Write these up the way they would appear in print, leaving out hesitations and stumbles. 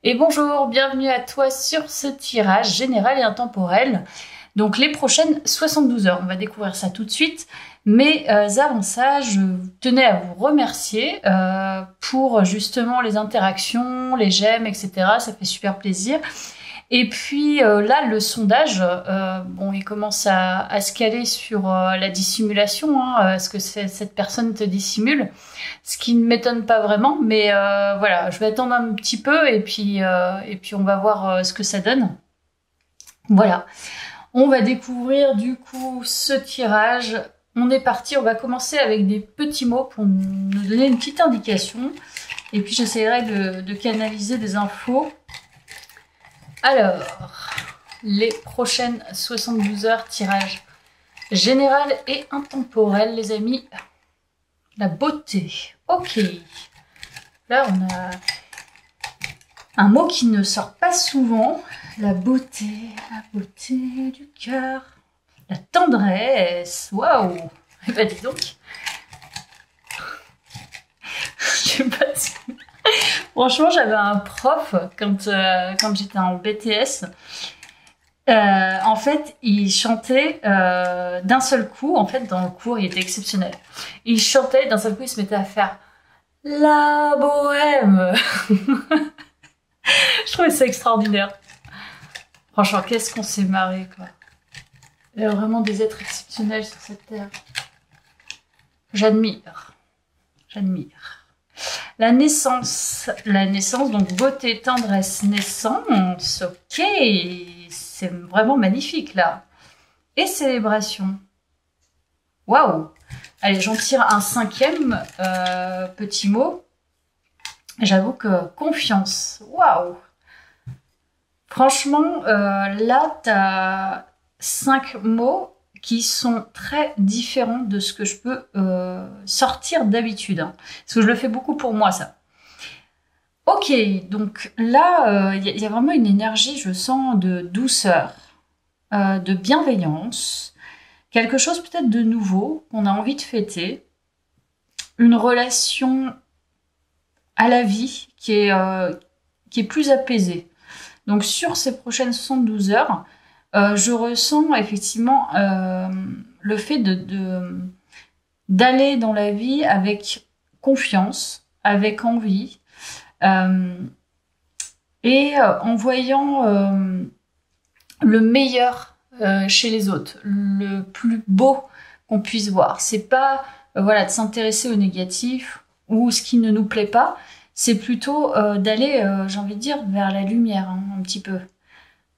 Et bonjour, bienvenue à toi sur ce tirage général et intemporel. Donc les prochaines 72 heures, on va découvrir ça tout de suite. Mais avant ça, je tenais à vous remercier pour justement les interactions, les j'aime, etc. Ça fait super plaisir. Et puis là, le sondage, bon, il commence à se caler sur la dissimulation. Est-ce que cette personne te dissimule? Ce qui ne m'étonne pas vraiment, mais voilà, je vais attendre un petit peu et puis on va voir ce que ça donne. Voilà, on va découvrir du coup ce tirage. On est parti, on va commencer avec des petits mots pour nous donner une petite indication. Et puis j'essaierai de canaliser des infos. Alors, les prochaines 72 heures, tirage général et intemporel, les amis. La beauté. Ok. Là, on a un mot qui ne sort pas souvent. La beauté du cœur. La tendresse. Waouh. Eh ben, dis donc. Je sais pas si... Franchement, j'avais un prof quand j'étais en BTS. En fait, il chantait d'un seul coup. En fait, dans le cours, il était exceptionnel. Il chantait, d'un seul coup, il se mettait à faire la bohème. Je trouvais ça extraordinaire. Franchement, qu'est-ce qu'on s'est marré, quoi. Il y a vraiment des êtres exceptionnels sur cette terre. J'admire. La naissance, donc beauté, tendresse, naissance, ok, c'est vraiment magnifique là. Et célébration, waouh. Allez, j'en tire un cinquième petit mot. J'avoue que confiance, waouh. Franchement, là, tu as 5 mots qui sont très différents de ce que je peux sortir d'habitude. Parce que je le fais beaucoup pour moi, ça. Ok, donc là, il y a vraiment une énergie, je sens, de douceur, de bienveillance, quelque chose peut-être de nouveau qu'on a envie de fêter, une relation à la vie qui est plus apaisée. Donc sur ces prochaines 72 heures, je ressens effectivement le fait d'aller dans la vie avec confiance, avec envie, et en voyant le meilleur chez les autres, le plus beau qu'on puisse voir. C'est pas voilà, de s'intéresser au négatif ou ce qui ne nous plaît pas, c'est plutôt d'aller, j'ai envie de dire, vers la lumière un petit peu.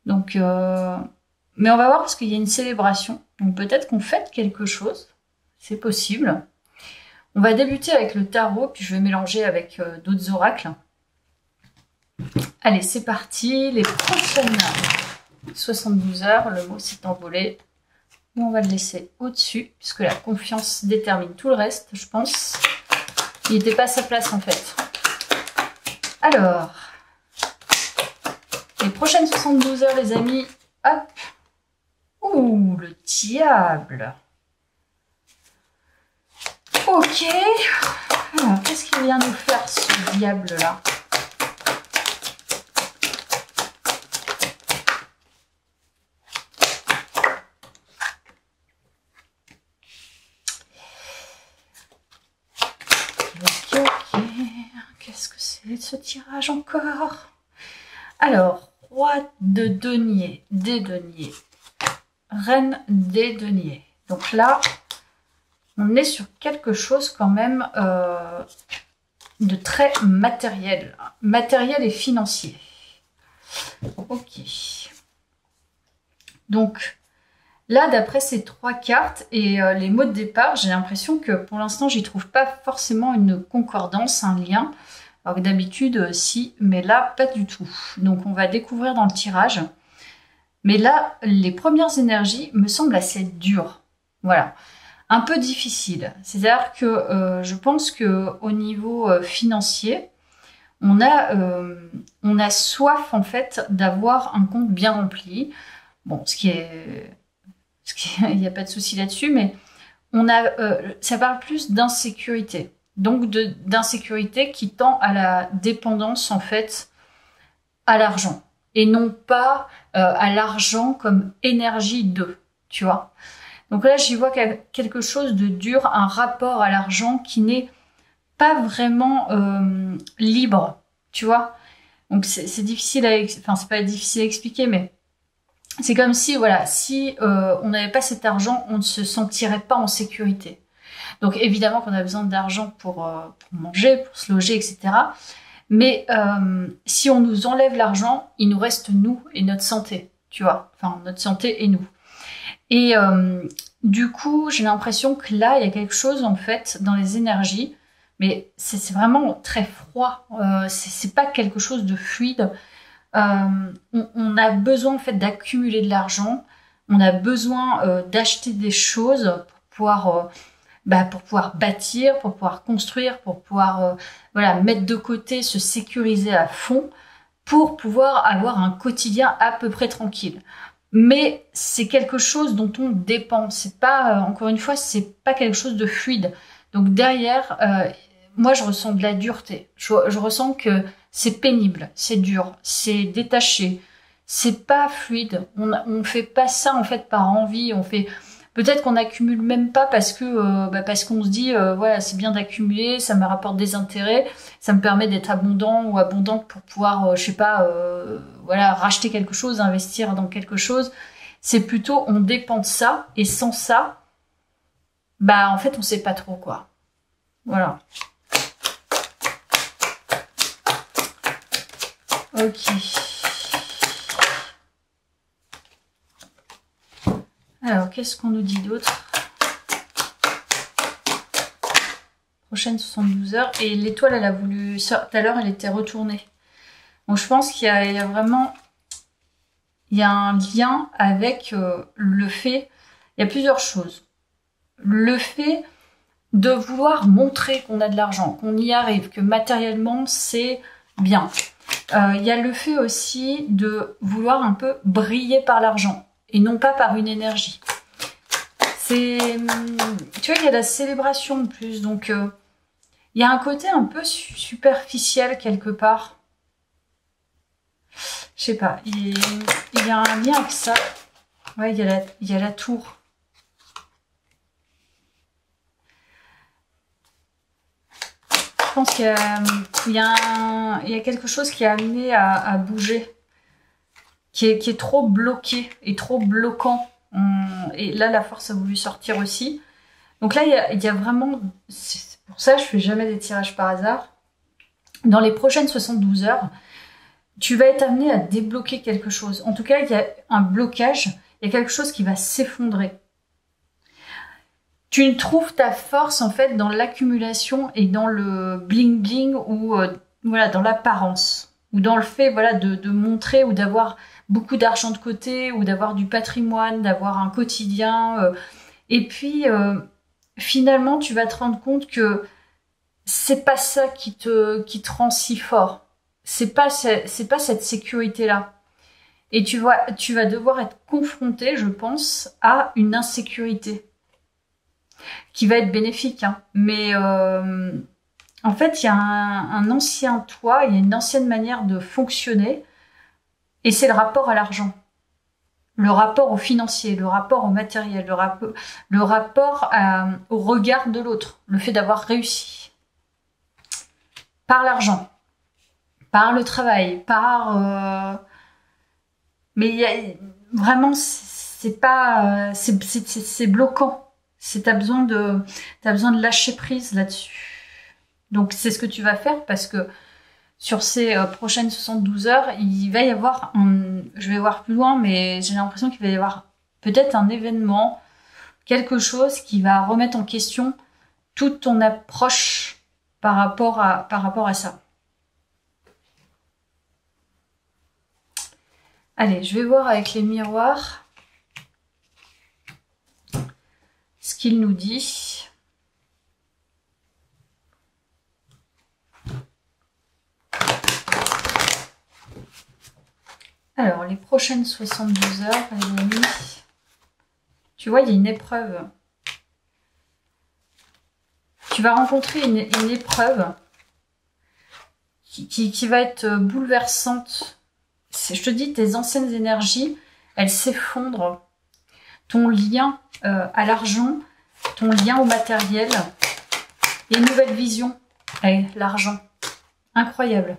Donc mais on va voir parce qu'il y a une célébration. Donc peut-être qu'on fête quelque chose. C'est possible. On va débuter avec le tarot, puis je vais mélanger avec d'autres oracles. Allez, c'est parti. Les prochaines 72 heures, le mot s'est envolé. Mais on va le laisser au-dessus, puisque la confiance détermine tout le reste, je pense. Il n'était pas à sa place, en fait. Alors, les prochaines 72 heures, les amis, hop. Ouh, le diable. Ok. Alors, qu'est-ce qu'il vient nous faire, ce diable-là? Ok. Qu'est-ce que c'est ce tirage encore? Alors, roi de denier, des deniers. Reine des deniers. Donc là, on est sur quelque chose quand même de très matériel. Matériel et financier. Ok. Donc là, d'après ces 3 cartes et les mots de départ, j'ai l'impression que pour l'instant, j'y trouve pas forcément une concordance, un lien. Alors que d'habitude, si, mais là, pas du tout. Donc on va découvrir dans le tirage. Mais là, les premières énergies me semblent assez dures. Voilà. Un peu difficiles. C'est-à-dire que je pense qu'au niveau financier, on a soif, en fait, d'avoir un compte bien rempli. Bon, il n'y a pas de souci là-dessus, mais ça parle plus d'insécurité. Donc d'insécurité qui tend à la dépendance, en fait, à l'argent et non pas à l'argent comme énergie de, tu vois. Donc là, j'y vois quelque chose de dur, un rapport à l'argent qui n'est pas vraiment libre, tu vois. Donc c'est difficile enfin c'est pas difficile à expliquer, mais c'est comme si, voilà, si on n'avait pas cet argent, on ne se sentirait pas en sécurité. Donc évidemment qu'on a besoin d'argent pour manger, pour se loger, etc. Mais si on nous enlève l'argent, il nous reste nous et notre santé, tu vois. Enfin, notre santé et nous. Et du coup, j'ai l'impression que là, il y a quelque chose, en fait, dans les énergies, mais c'est vraiment très froid. C'est pas quelque chose de fluide. On a besoin, en fait, d'accumuler de l'argent. On a besoin d'acheter des choses pour pouvoir bâtir, pour pouvoir construire, pour pouvoir voilà, mettre de côté, se sécuriser à fond, pour pouvoir avoir un quotidien à peu près tranquille. Mais c'est quelque chose dont on dépend. C'est pas, encore une fois, c'est pas quelque chose de fluide. Donc derrière, moi je ressens de la dureté. Je ressens que c'est pénible, c'est dur, c'est détaché, c'est pas fluide. On fait pas ça en fait par envie. On fait peut-être qu'on accumule même pas parce qu'on se dit voilà, c'est bien d'accumuler, ça me rapporte des intérêts, ça me permet d'être abondant ou abondante pour pouvoir je sais pas voilà, racheter quelque chose, investir dans quelque chose. C'est plutôt on dépend de ça et sans ça en fait on sait pas trop quoi. Voilà. OK. Alors, qu'est-ce qu'on nous dit d'autre? Prochaine 72 heures. Et l'étoile, elle a voulu... Tout à l'heure, elle était retournée. Donc, je pense qu'il y a vraiment... Il y a un lien avec le fait... Il y a plusieurs choses. Le fait de vouloir montrer qu'on a de l'argent, qu'on y arrive, que matériellement, c'est bien. Il y a le fait aussi de vouloir un peu briller par l'argent. Et non pas par une énergie. Tu vois, il y a la célébration en plus, donc il y a un côté un peu superficiel quelque part. Je sais pas, il y a un lien avec ça. Ouais, il y a la tour. Je pense qu'il y a quelque chose qui est amené à bouger. Qui est trop bloqué et trop bloquant. Et là, la force a voulu sortir aussi. Donc là, il y a vraiment... C'est pour ça que je fais jamais des tirages par hasard. Dans les prochaines 72 heures, tu vas être amené à débloquer quelque chose. En tout cas, il y a un blocage. Il y a quelque chose qui va s'effondrer. Tu trouves ta force, en fait, dans l'accumulation et dans le bling-bling ou voilà, dans l'apparence. Ou dans le fait voilà, de montrer ou d'avoir beaucoup d'argent de côté ou d'avoir du patrimoine, d'avoir un quotidien. Et puis, finalement, tu vas te rendre compte que c'est pas ça qui te rend si fort. C'est pas cette sécurité-là. Et tu vas devoir être confronté, je pense, à une insécurité qui va être bénéfique. Hein. Mais en fait, il y a un ancien toi, il y a une ancienne manière de fonctionner. Et c'est le rapport à l'argent, le rapport au financier, le rapport au matériel, le rapport au regard de l'autre, le fait d'avoir réussi. Par l'argent, par le travail, vraiment, c'est pas... c'est bloquant. T'as besoin de lâcher prise là-dessus. Donc c'est ce que tu vas faire parce que sur ces prochaines 72 heures, il va y avoir, je vais voir plus loin, mais j'ai l'impression qu'il va y avoir peut-être un événement, quelque chose qui va remettre en question toute ton approche par rapport à ça. Allez, je vais voir avec les miroirs ce qu'il nous dit. Alors, les prochaines 72 heures, les amis, tu vois, il y a une épreuve. Tu vas rencontrer une épreuve qui va être bouleversante je te dis, tes anciennes énergies, elles s'effondrent. Ton lien à l'argent, ton lien au matériel, il y a une nouvelle vision avec l'argent. Incroyable.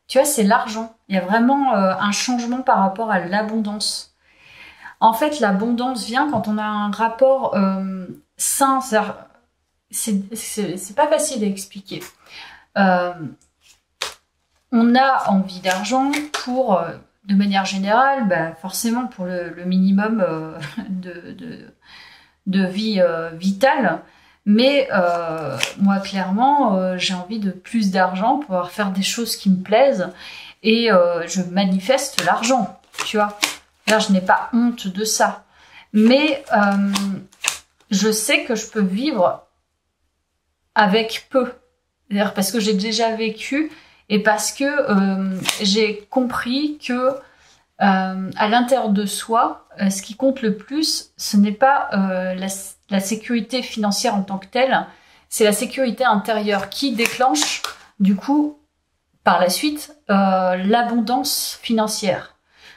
Tu vois, c'est l'argent. Il y a vraiment un changement par rapport à l'abondance. En fait, l'abondance vient quand on a un rapport sain. C'est pas facile à expliquer. On a envie d'argent pour, de manière générale, forcément pour le minimum de vie vitale. Mais moi, clairement, j'ai envie de plus d'argent pour pouvoir faire des choses qui me plaisent. Et je manifeste l'argent, tu vois. Là, je n'ai pas honte de ça. Mais je sais que je peux vivre avec peu. C'est-à-dire parce que j'ai déjà vécu et parce que j'ai compris que à l'intérieur de soi, ce qui compte le plus, ce n'est pas la sécurité financière en tant que telle, c'est la sécurité intérieure qui déclenche, du coup, par la suite, l'abondance financière.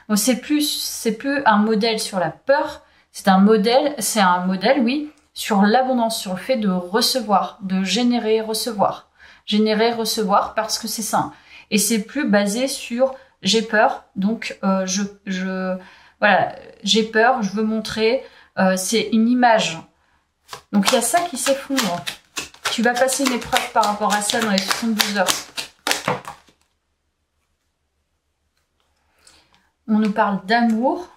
Donc c'est plus un modèle sur la peur, c'est un modèle, oui, sur l'abondance, sur le fait de recevoir, de générer, recevoir, parce que c'est ça. Et c'est plus basé sur j'ai peur, donc voilà, j'ai peur, je veux montrer, c'est une image. Donc il y a ça qui s'effondre. Tu vas passer une épreuve par rapport à ça dans les 72 heures. On nous parle d'amour,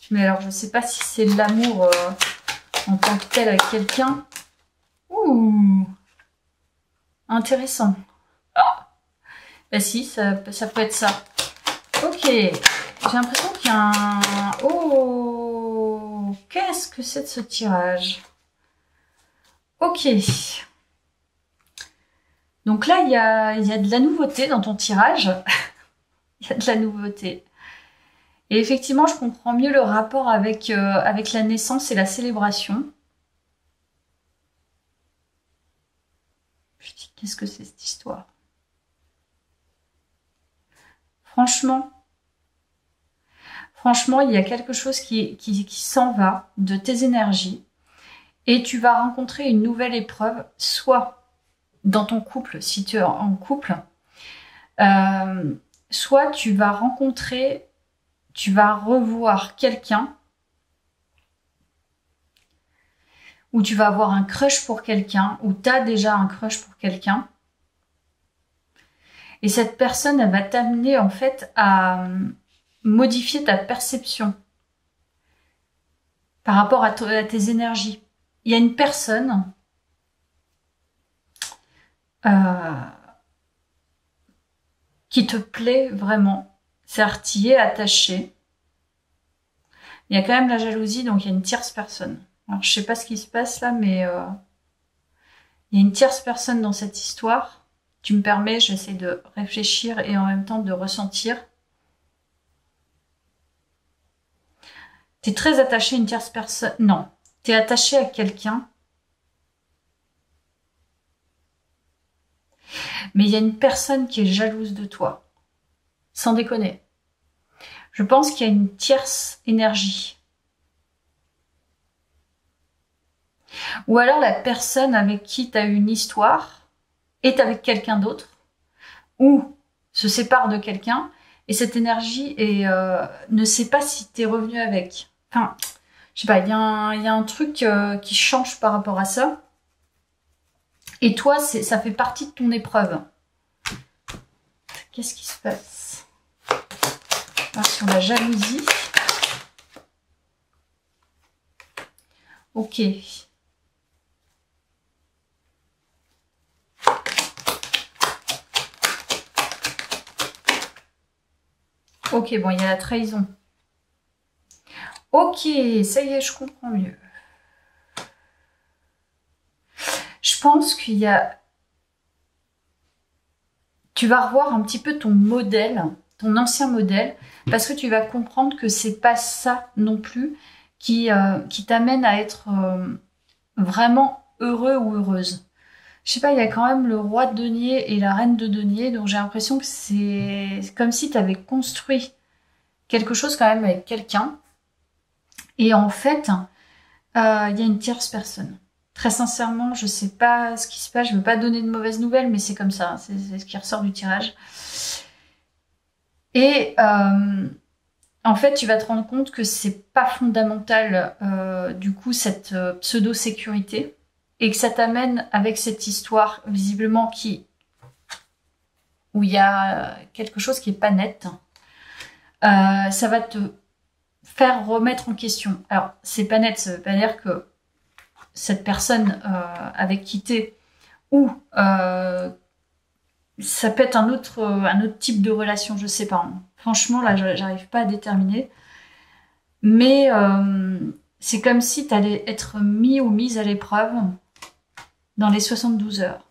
mais alors je ne sais pas si c'est l'amour en tant que tel avec quelqu'un. Ouh, intéressant. Ah, bah si, ça peut être ça. Ok, j'ai l'impression qu'il y a un... Oh, qu'est-ce que c'est de ce tirage? Ok. Donc là, il y a de la nouveauté dans ton tirage. Il y a de la nouveauté. Et effectivement, je comprends mieux le rapport avec la naissance et la célébration. Je dis, qu'est-ce que c'est cette histoire? Franchement, il y a quelque chose qui s'en va de tes énergies et tu vas rencontrer une nouvelle épreuve, soit dans ton couple, si tu es en couple, soit tu vas revoir quelqu'un ou tu vas avoir un crush pour quelqu'un ou tu as déjà un crush pour quelqu'un. Et cette personne, elle va t'amener en fait à modifier ta perception par rapport à tes énergies. Il y a une personne qui te plaît vraiment. C'est-à-dire, t'y es attaché. Il y a quand même la jalousie, donc il y a une tierce personne. Alors, je sais pas ce qui se passe là, mais il y a une tierce personne dans cette histoire. Tu me permets, j'essaie de réfléchir et en même temps de ressentir. T'es très attaché à une tierce personne. Non, t'es attaché à quelqu'un. Mais il y a une personne qui est jalouse de toi. Sans déconner. Je pense qu'il y a une tierce énergie. Ou alors la personne avec qui tu as eu une histoire est avec quelqu'un d'autre. Ou se sépare de quelqu'un. Et cette énergie ne sait pas si tu es revenu avec. Enfin, je sais pas, il y a un truc qui change par rapport à ça. Et toi, ça fait partie de ton épreuve. Qu'est-ce qui se passe? Alors, sur la jalousie. Ok. Ok, bon, il y a la trahison. Ok, ça y est, je comprends mieux. Je pense qu'il y a... Tu vas revoir un petit peu ton modèle, ton ancien modèle, parce que tu vas comprendre que c'est pas ça non plus qui t'amène à être vraiment heureux ou heureuse. Je sais pas, il y a quand même le roi de denier et la reine de denier, donc j'ai l'impression que c'est comme si tu avais construit quelque chose quand même avec quelqu'un. Et en fait, il y a une tierce personne. Très sincèrement, je sais pas ce qui se passe, je veux pas donner de mauvaises nouvelles, mais c'est comme ça, c'est ce qui ressort du tirage. Et en fait, tu vas te rendre compte que c'est pas fondamental, du coup, cette pseudo-sécurité, et que ça t'amène avec cette histoire, visiblement, où il y a quelque chose qui est pas net. Ça va te faire remettre en question. Alors, c'est pas net, ça veut pas dire que cette personne avec qui t'es, ou ça peut être un autre type de relation, je sais pas. Hein. Franchement, là, j'arrive pas à déterminer. Mais c'est comme si tu allais être mis ou mise à l'épreuve dans les 72 heures.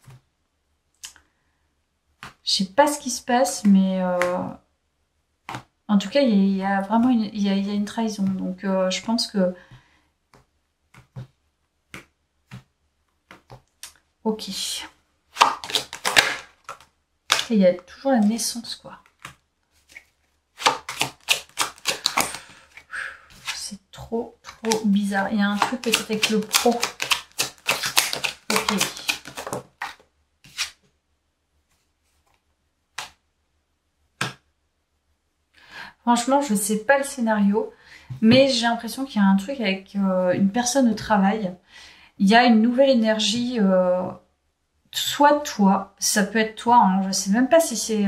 Je sais pas ce qui se passe, mais en tout cas, il y a vraiment il y a une trahison. Donc, je pense que... Ok. Et il y a toujours la naissance, quoi. C'est trop bizarre. Il y a un truc peut-être avec le pro. Ok. Franchement, je sais pas le scénario, mais j'ai l'impression qu'il y a un truc avec une personne au travail. Il y a une nouvelle énergie, soit toi, ça peut être toi, hein, je sais même pas si c'est...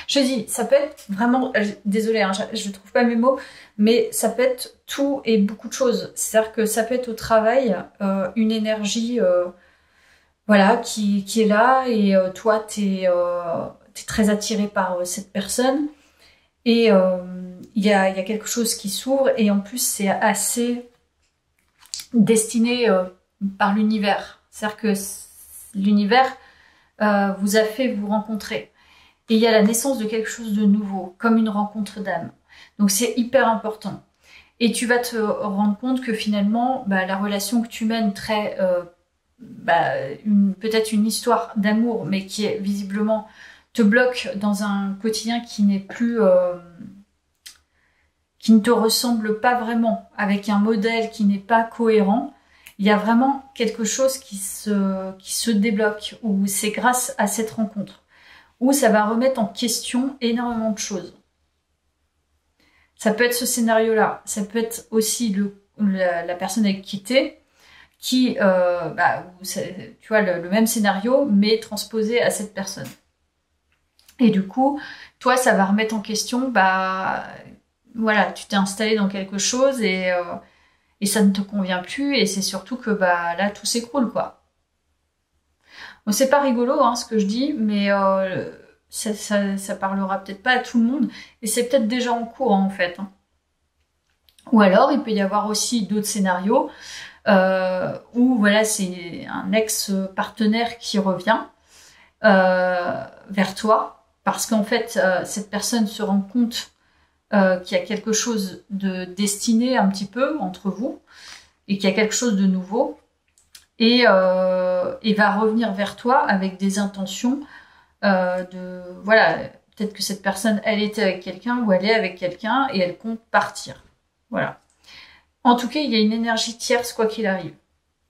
Je dis, ça peut être vraiment... désolée, hein, je trouve pas mes mots, mais ça peut être tout et beaucoup de choses. C'est-à-dire que ça peut être au travail, une énergie voilà, qui est là, et toi, t'es très attiré par cette personne. Et il y a quelque chose qui s'ouvre, et en plus, c'est assez destiné par l'univers. C'est-à-dire que l'univers vous a fait vous rencontrer. Et il y a la naissance de quelque chose de nouveau, comme une rencontre d'âme. Donc c'est hyper important. Et tu vas te rendre compte que finalement, la relation que tu mènes très... peut-être une histoire d'amour, mais qui est visiblement te bloque dans un quotidien qui n'est plus... qui ne te ressemble pas vraiment, avec un modèle qui n'est pas cohérent. Il y a vraiment quelque chose qui se débloque, ou c'est grâce à cette rencontre, où ça va remettre en question énormément de choses. Ça peut être ce scénario-là, ça peut être aussi la personne avec qui t'es, qui, tu vois, le même scénario, mais transposé à cette personne. Et du coup, toi, ça va remettre en question, voilà, tu t'es installé dans quelque chose, et ça ne te convient plus, et c'est surtout que là tout s'écroule, quoi. Bon, c'est pas rigolo hein, ce que je dis, mais ça parlera peut-être pas à tout le monde, et c'est peut-être déjà en cours en fait. Hein. Ou alors il peut y avoir aussi d'autres scénarios où voilà, c'est un ex-partenaire qui revient vers toi, parce qu'en fait cette personne se rend compte qu'il y a quelque chose de destiné un petit peu entre vous, et qu'il y a quelque chose de nouveau, et va revenir vers toi avec des intentions voilà, peut-être que cette personne, elle était avec quelqu'un, ou elle est avec quelqu'un, et elle compte partir. Voilà. En tout cas, il y a une énergie tierce, quoi qu'il arrive.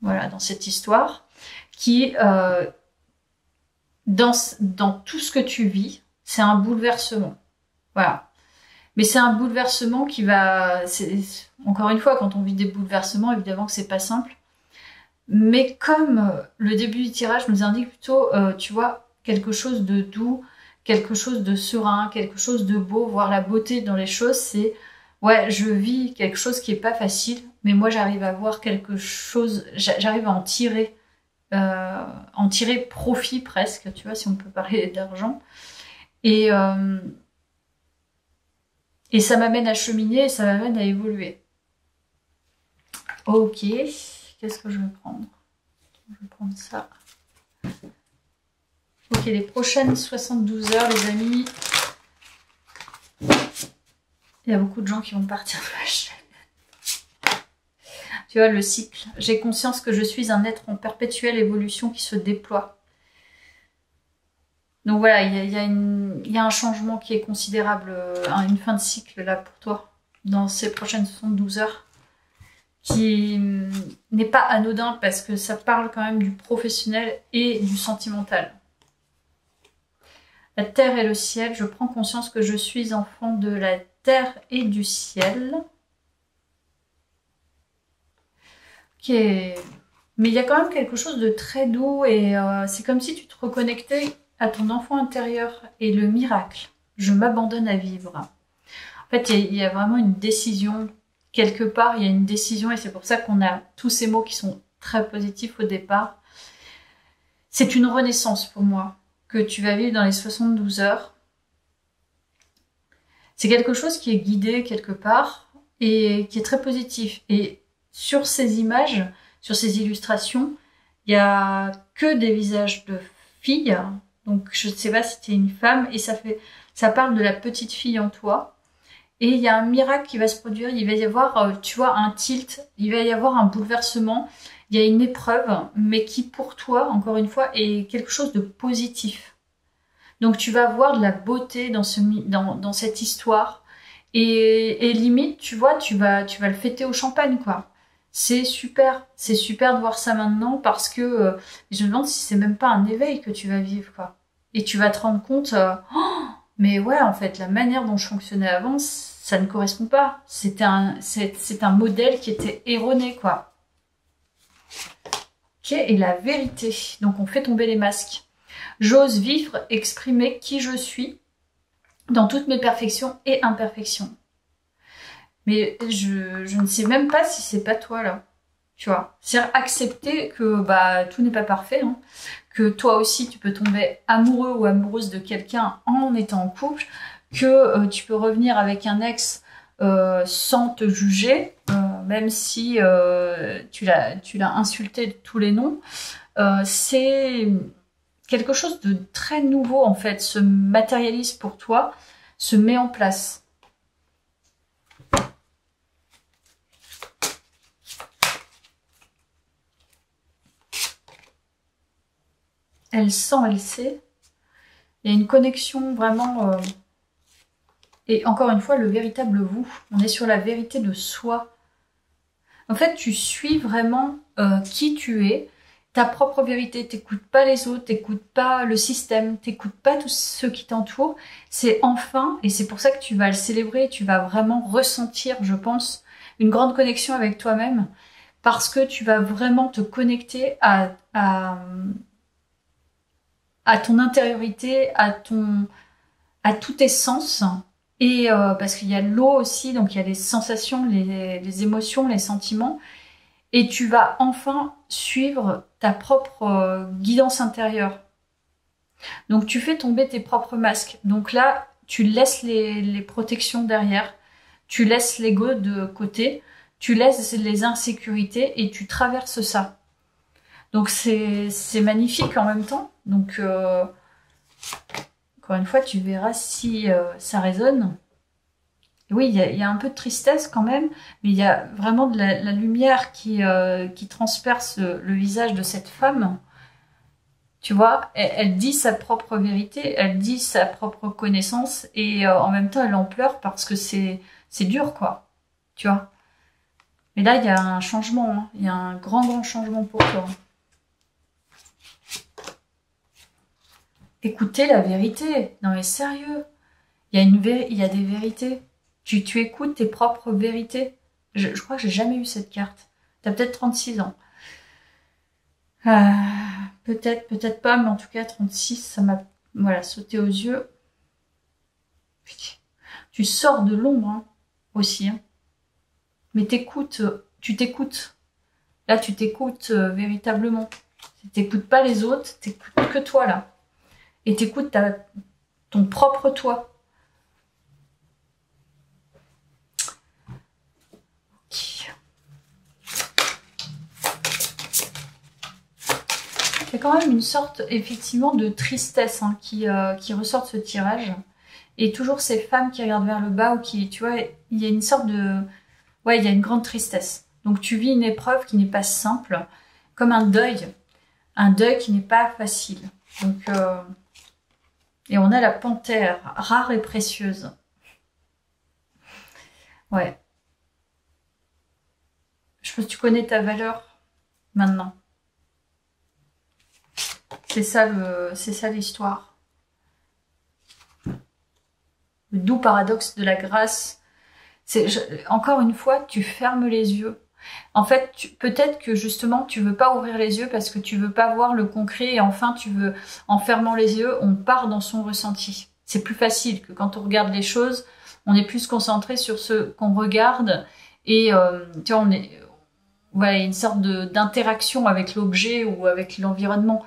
Voilà, dans cette histoire, qui, dans tout ce que tu vis, c'est un bouleversement. Voilà. Mais c'est un bouleversement qui va... Encore une fois, quand on vit des bouleversements, évidemment que c'est pas simple. Mais comme le début du tirage nous indique plutôt, tu vois, quelque chose de doux, quelque chose de serein, quelque chose de beau, voir la beauté dans les choses, c'est... Ouais, je vis quelque chose qui est pas facile, mais moi j'arrive à voir quelque chose, j'arrive à en tirer profit presque, tu vois, si on peut parler d'argent. Et ça m'amène à cheminer, et ça m'amène à évoluer. Ok, qu'est-ce que je vais prendre? Je vais prendre ça. Ok, les prochaines 72 heures, les amis. Il y a beaucoup de gens qui vont partir de ma chaîne. Tu vois, le cycle. J'ai conscience que je suis un être en perpétuelle évolution qui se déploie. Donc voilà, il y a un changement qui est considérable, une fin de cycle là pour toi, dans ces prochaines 72 heures, qui n'est pas anodin parce que ça parle quand même du professionnel et du sentimental. La terre et le ciel, je prends conscience que je suis enfant de la terre et du ciel. Ok, mais il y a quand même quelque chose de très doux et c'est comme si tu te reconnectais à ton enfant intérieur et le miracle. Je m'abandonne à vivre. En fait, il y a vraiment une décision. Quelque part, il y a une décision et c'est pour ça qu'on a tous ces mots qui sont très positifs au départ. C'est une renaissance pour moi que tu vas vivre dans les 72 heures. C'est quelque chose qui est guidé quelque part et qui est très positif. Et sur ces images, sur ces illustrations, il n'y a que des visages de filles. Donc je ne sais pas si tu es une femme et ça parle de la petite fille en toi. Et il y a un miracle qui va se produire, il va y avoir, tu vois, un tilt, il va y avoir un bouleversement, il y a une épreuve, mais qui pour toi, encore une fois, est quelque chose de positif. Donc tu vas voir de la beauté dans cette histoire, et limite, tu vois, tu vas le fêter au champagne, quoi. C'est super de voir ça maintenant, parce que je me demande si c'est même pas un éveil que tu vas vivre, quoi. Et tu vas te rendre compte... mais ouais, en fait, la manière dont je fonctionnais avant, ça ne correspond pas. C'est un modèle qui était erroné, quoi. Ok, et la vérité. Donc, on fait tomber les masques. J'ose vivre, exprimer qui je suis dans toutes mes perfections et imperfections. Mais je ne sais même pas si c'est pas toi, là. Tu vois, c'est accepter que tout n'est pas parfait, hein, que toi aussi tu peux tomber amoureux ou amoureuse de quelqu'un en étant en couple, que tu peux revenir avec un ex sans te juger, même si tu l'as insulté de tous les noms. C'est quelque chose de très nouveau en fait, se matérialise pour toi, se met en place. Elle sent, elle sait. Il y a une connexion vraiment... Et encore une fois, le véritable vous. On est sur la vérité de soi. En fait, tu suis vraiment qui tu es, ta propre vérité. T'écoutes pas les autres, t'écoutes pas le système, t'écoutes pas tous ceux qui t'entourent. C'est enfin, et c'est pour ça que tu vas le célébrer, tu vas vraiment ressentir, je pense, une grande connexion avec toi-même, parce que tu vas vraiment te connecter à ton intériorité, à tous tes sens, et parce qu'il y a l'eau aussi, donc il y a les sensations, les émotions, les sentiments, et tu vas enfin suivre ta propre guidance intérieure. Donc tu fais tomber tes propres masques. Donc là, tu laisses les protections derrière, tu laisses l'ego de côté, tu laisses les insécurités et tu traverses ça. Donc c'est magnifique en même temps. Donc encore une fois, tu verras si ça résonne. Et oui, il y a un peu de tristesse quand même, mais il y a vraiment de la lumière qui transperce le visage de cette femme. Tu vois, elle dit sa propre vérité, elle dit sa propre connaissance, et en même temps, elle en pleure parce que c'est dur, quoi. Tu vois. Mais là, il y a un changement, hein. Il y a un grand changement pour toi. Écoutez la vérité. Non mais sérieux, il y a des vérités. Tu écoutes tes propres vérités. Je crois que j'ai jamais eu cette carte. T'as peut-être 36 ans. Peut-être pas, mais en tout cas 36, ça m'a sauté aux yeux. Tu sors de l'ombre hein, aussi. Hein. Mais tu t'écoutes. Là, tu t'écoutes véritablement. Tu t'écoutes pas les autres, t'écoutes que toi là. Et t'écoutes ton propre toi. Okay. Il y a quand même une sorte, effectivement, de tristesse hein, qui ressort de ce tirage. Et toujours ces femmes qui regardent vers le bas ou qui, tu vois, il y a une sorte de... Ouais, il y a une grande tristesse. Donc tu vis une épreuve qui n'est pas simple, comme un deuil qui n'est pas facile. Donc... Et on a la panthère, rare et précieuse. Ouais. Je pense que tu connais ta valeur maintenant. C'est ça l'histoire. Le doux paradoxe de la grâce. Encore une fois, tu fermes les yeux. En fait, peut-être que justement, tu veux pas ouvrir les yeux parce que tu veux pas voir le concret et enfin, en fermant les yeux, on part dans son ressenti. C'est plus facile que quand on regarde les choses, on est plus concentré sur ce qu'on regarde et tu vois, ouais, une sorte d'interaction avec l'objet ou avec l'environnement.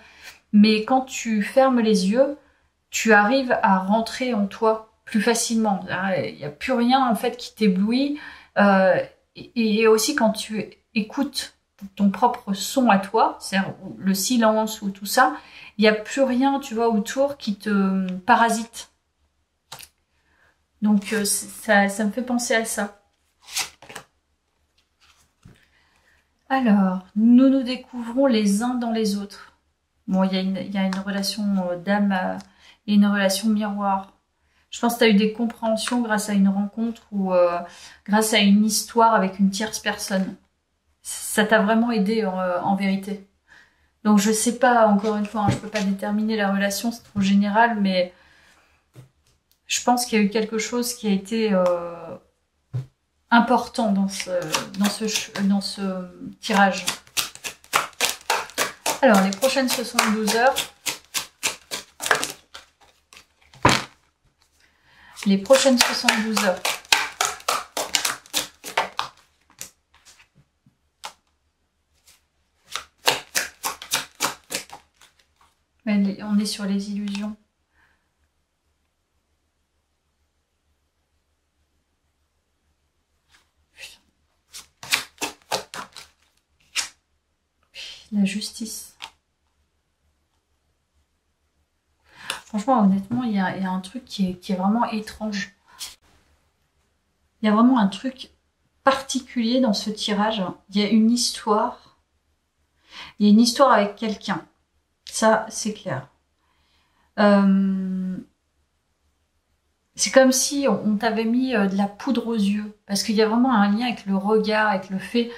Mais quand tu fermes les yeux, tu arrives à rentrer en toi plus facilement. Il n'y a plus rien en fait qui t'éblouit. Et aussi quand tu écoutes ton propre son à toi, c'est-à-dire le silence ou tout ça, il n'y a plus rien, tu vois, autour qui te parasite. Donc ça me fait penser à ça. Alors, nous nous découvrons les uns dans les autres. Bon, il y a une relation d'âme et une relation miroir. Je pense que tu as eu des compréhensions grâce à une rencontre ou grâce à une histoire avec une tierce personne. Ça t'a vraiment aidé en vérité. Donc je sais pas, encore une fois, hein, je peux pas déterminer la relation, c'est trop général, mais je pense qu'il y a eu quelque chose qui a été important dans ce tirage. Alors, les prochaines 72 heures. Les prochaines 72 heures. On est sur les illusions. La justice. Franchement, honnêtement, il y a un truc qui est vraiment étrange. Il y a vraiment un truc particulier dans ce tirage. Il y a une histoire. Il y a une histoire avec quelqu'un. Ça, c'est clair. C'est comme si on t'avait mis de la poudre aux yeux. Parce qu'il y a vraiment un lien avec le regard, avec le fait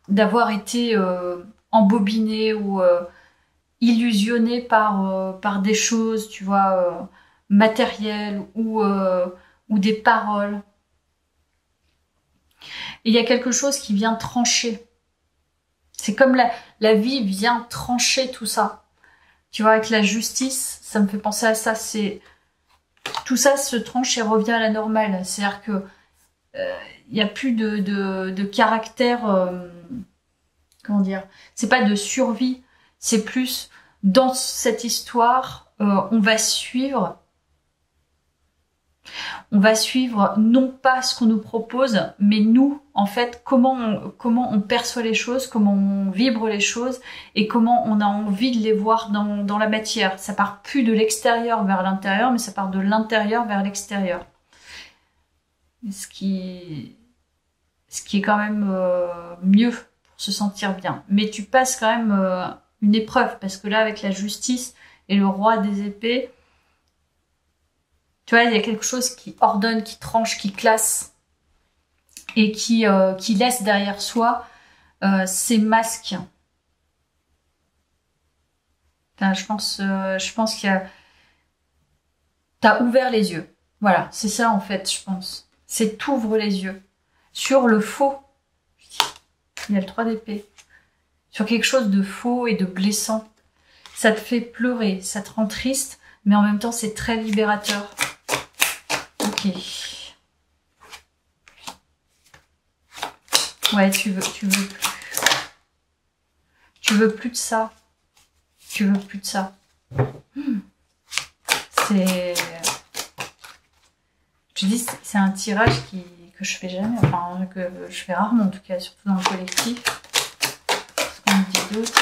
d'avoir été embobiné ou illusionné par des choses, tu vois, matérielles ou des paroles. Et il y a quelque chose qui vient trancher. C'est comme la vie vient trancher tout ça. Tu vois, avec la justice, ça me fait penser à ça. Tout ça se tranche et revient à la normale. C'est-à-dire que il n'y a plus de caractère, comment dire, c'est pas de survie, c'est plus dans cette histoire, on va suivre non pas ce qu'on nous propose, mais nous, en fait, comment on perçoit les choses, comment on vibre les choses et comment on a envie de les voir dans la matière. Ça part plus de l'extérieur vers l'intérieur, mais ça part de l'intérieur vers l'extérieur. Ce qui est quand même mieux pour se sentir bien. Mais tu passes quand même une épreuve, parce que là, avec la justice et le roi des épées, tu vois, il y a quelque chose qui ordonne, qui tranche, qui classe et qui laisse derrière soi ces masques. Enfin, je pense qu'il y a... T'as ouvert les yeux. Voilà, c'est ça en fait, je pense. C'est t'ouvres les yeux sur le faux. Il y a le 3 d'épée. Sur quelque chose de faux et de blessant. Ça te fait pleurer, ça te rend triste, mais en même temps, c'est très libérateur. Ok. Ouais, tu veux plus. Tu veux plus de ça. Tu veux plus de ça. C'est... Je dis, c'est un tirage que je fais jamais, enfin, que je fais rarement en tout cas, surtout dans le collectif. Ce qu'on me dit d'autre.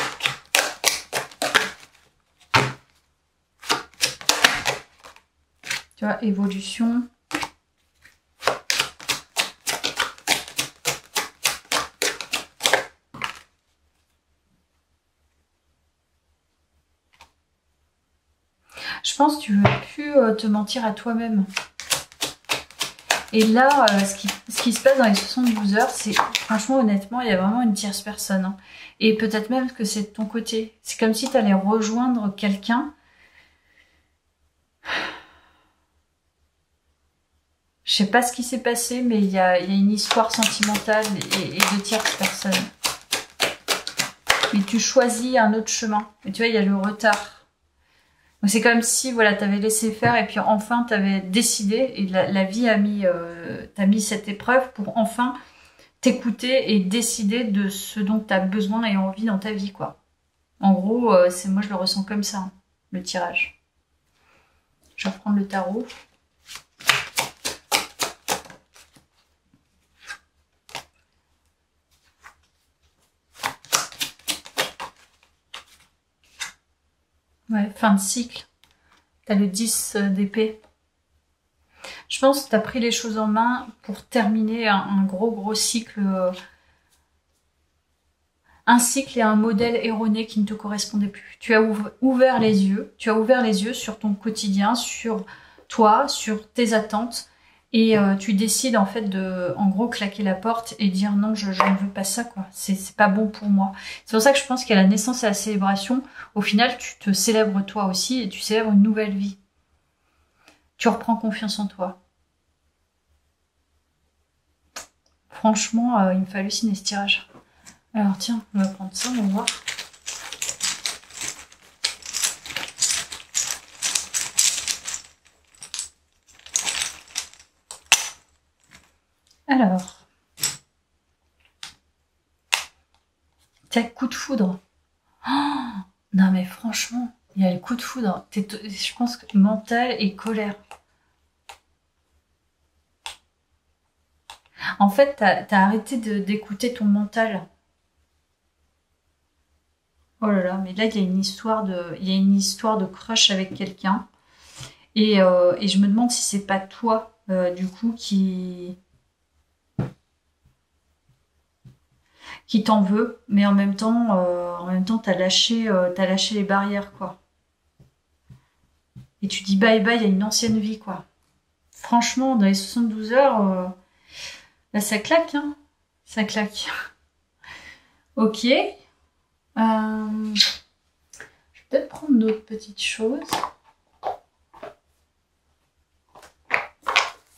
Tu vois, évolution. Je pense que tu veux plus te mentir à toi-même. Et là, ce qui se passe dans les 72 heures, c'est franchement, honnêtement, il y a vraiment une tierce personne. Hein. Et peut-être même que c'est de ton côté. C'est comme si tu allais rejoindre quelqu'un. Je sais pas ce qui s'est passé, mais il y a une histoire sentimentale et de tierce personne. Mais tu choisis un autre chemin. Et tu vois, il y a le retard. Donc c'est comme si voilà, tu avais laissé faire et puis enfin tu avais décidé et la vie t'a mis cette épreuve pour enfin t'écouter et décider de ce dont tu as besoin et envie dans ta vie, quoi. En gros, moi je le ressens comme ça, hein, le tirage. Je vais reprendre le tarot. Ouais, fin de cycle. T'as le 10 d'épée. Je pense que t'as pris les choses en main pour terminer un gros cycle. Un cycle et un modèle erroné qui ne te correspondait plus. Tu as ouvert les yeux. Tu as ouvert les yeux sur ton quotidien, sur toi, sur tes attentes. Et tu décides en fait de, en gros, claquer la porte et dire non, je ne veux pas ça, quoi. C'est pas bon pour moi. C'est pour ça que je pense qu'à la naissance et à la célébration, au final, tu te célèbres toi aussi et tu célèbres une nouvelle vie. Tu reprends confiance en toi. Franchement, il me fait halluciner ce tirage. Alors tiens, on va prendre ça, on va voir. Alors, t'as coup de foudre. Oh, non mais franchement, il y a le coup de foudre. Je pense que mental et colère. En fait, t'as arrêté d'écouter ton mental. Oh là là, mais là il y a une histoire de crush avec quelqu'un. Et je me demande si c'est pas toi, du coup, qui t'en veut, mais en même temps, t'as lâché les barrières, quoi. Et tu dis bye bye à une ancienne vie, quoi. Franchement, dans les 72 heures, là, ça claque, hein. Ça claque. Ok. Je vais peut-être prendre d'autres petites choses.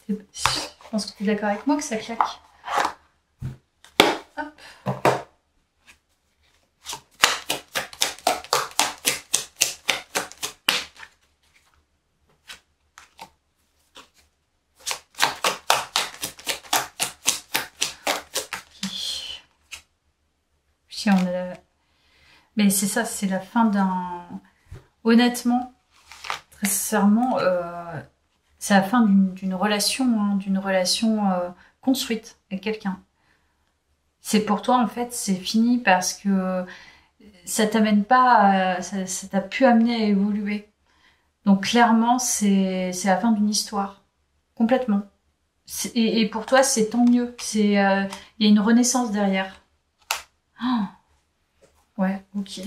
Je pense que tu es d'accord avec moi que ça claque. Hop. Si on a la... Mais c'est ça, c'est la fin d'un... Honnêtement, très sincèrement, c'est la fin d'une relation, hein, construite avec quelqu'un. C'est pour toi, en fait, c'est fini parce que ça t'amène pas, ça t'a pu amener à évoluer. Donc clairement, c'est la fin d'une histoire, complètement. Et pour toi, c'est tant mieux. Il y a une renaissance derrière. Oh, ouais, ok.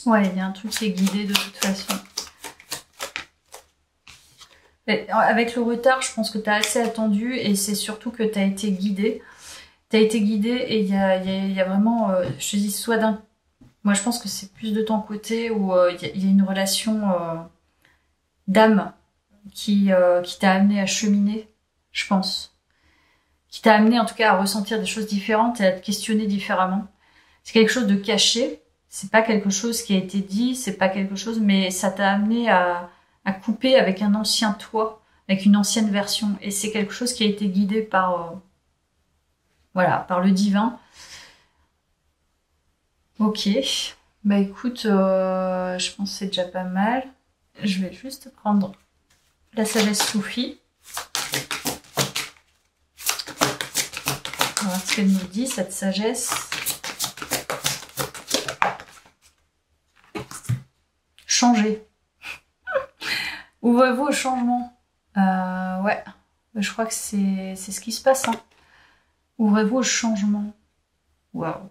Ouais, il y a un truc qui est guidé de toute façon. Mais avec le retard, je pense que tu as assez attendu et c'est surtout que tu as été guidé. Tu as été guidé et il y a vraiment, je te dis, soit d'un... Moi, je pense que c'est plus de ton côté où il y a une relation d'âme qui t'a amené à cheminer, je pense. Qui t'a amené en tout cas à ressentir des choses différentes et à te questionner différemment. C'est quelque chose de caché. C'est pas quelque chose qui a été dit, c'est pas quelque chose, mais ça t'a amené à couper avec un ancien toi, avec une ancienne version. Et c'est quelque chose qui a été guidé par, voilà, par le divin. Ok. Bah écoute, je pense que c'est déjà pas mal. Je vais juste prendre la sagesse soufie. On va voir ce qu'elle nous dit, cette sagesse. changer. Ouvrez-vous au changement. Ouais, je crois que c'est ce qui se passe. Hein. Ouvrez-vous au changement. Waouh.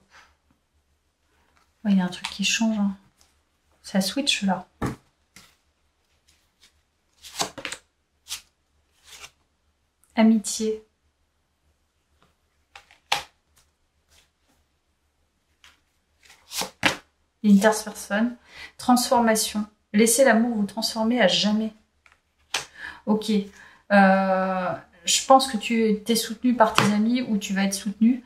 Il y a un truc qui change. Hein. Ça switch là. Amitié. Interpersonne. Transformation. Laissez l'amour vous transformer à jamais. Ok. Je pense que tu es soutenu par tes amis ou tu vas être soutenu.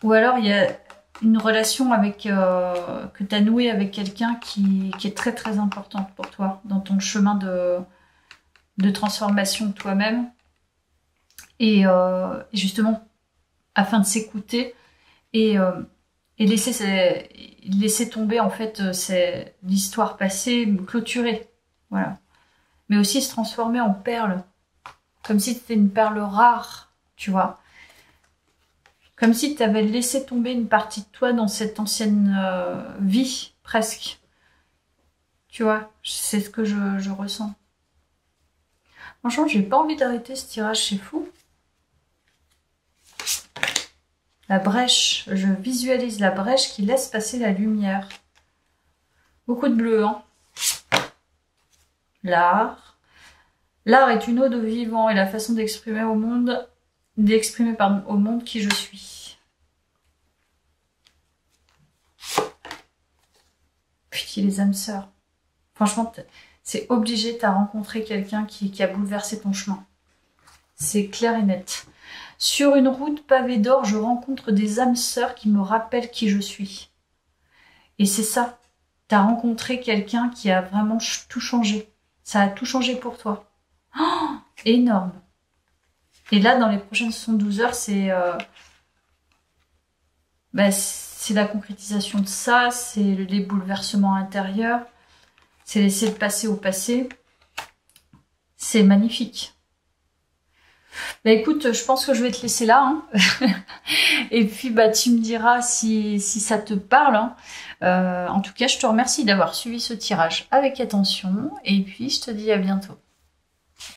Ou alors il y a une relation avec que tu as nouée avec quelqu'un qui est très très importante pour toi dans ton chemin de transformation de toi-même. Et justement, afin de s'écouter et laisser tomber en fait l'histoire passée, clôturer. Voilà. Mais aussi se transformer en perle. Comme si c'était une perle rare, tu vois. Comme si tu avais laissé tomber une partie de toi dans cette ancienne vie, presque. Tu vois, c'est ce que je ressens. Franchement, j'ai pas envie d'arrêter ce tirage, c'est fou. La brèche, je visualise la brèche qui laisse passer la lumière. Beaucoup de bleu, hein. L'art. L'art est une ode au vivant et la façon d'exprimer au monde qui je suis. Puis les âmes sœurs. Franchement, c'est obligé, tu as rencontré quelqu'un qui a bouleversé ton chemin. C'est clair et net. Sur une route pavée d'or, je rencontre des âmes sœurs qui me rappellent qui je suis. Et c'est ça. Tu as rencontré quelqu'un qui a vraiment tout changé. Ça a tout changé pour toi. Oh, énorme. Et là, dans les prochaines 72 heures, c'est la concrétisation de ça, c'est les bouleversements intérieurs, c'est laisser le passé au passé. C'est magnifique. Bah écoute, je pense que je vais te laisser là. Hein. Et puis tu me diras si ça te parle. Hein. En tout cas, je te remercie d'avoir suivi ce tirage avec attention. Et puis, je te dis à bientôt.